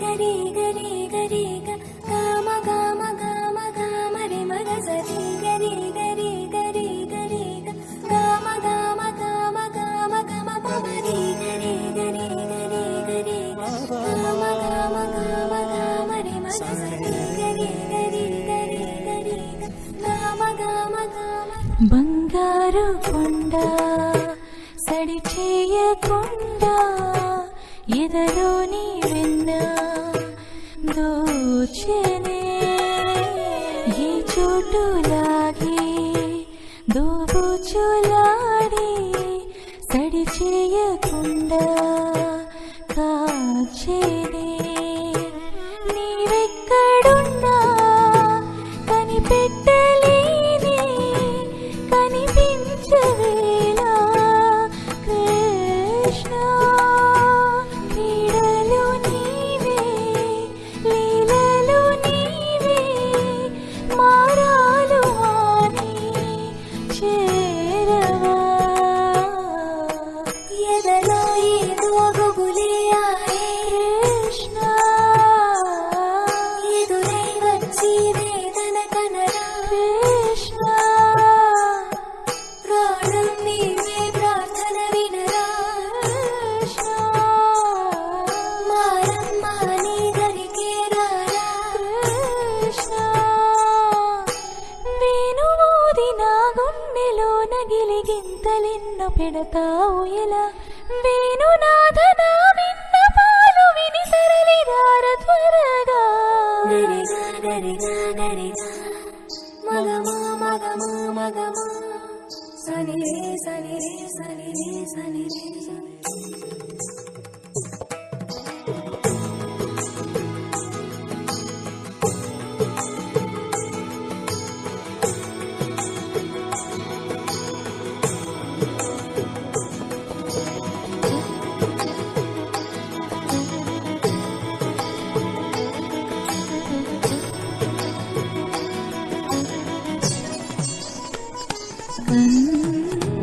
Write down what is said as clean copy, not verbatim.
గరి గరి గరి గమ గమ గమ గమ రి మగ సరి గరి గరి గరి గరి గమ గమ గమ గమ గమ పరి గరి గరి గరి గరి గమ గమ గమ గమ రి మగ సరి గరి గరి గరి గరి గమ గమ గమ బంగారు కొండ సడి చేయకుండా ఎదలోని వెన్న దోచెనే ఈ చోటులాగే దోబుచులాడి సడి చేయకుండా కాచేనే నీవెక్కడున్నా కనిపెట్టలేని కనిపించవేలా కృష్ణ క్రీడలు నీవే లీలలు నీవే మారాలు అని చేరవా ఎదలో ఏదో గుబులే ఆడే కృష్ణ ఎదురై వచ్చి వేదన కనరా కృష్ణ ప్రాణం నీవే ప్రార్థన వినరా కృష్ణ మారమ్మ నీ దరికే రారా కృష్ణ వేణువూది నా గుండెలో నగిలి గింతలెన్నో పెడతావు ఎలా వేణునాథ నా విన్న పాలు విని తరలిదార త్వరగా గరిగా గరిగా గరిగా మగమా మగమా మగమా సని రే సని రే సని రే సని రే సని కన్నుల్లో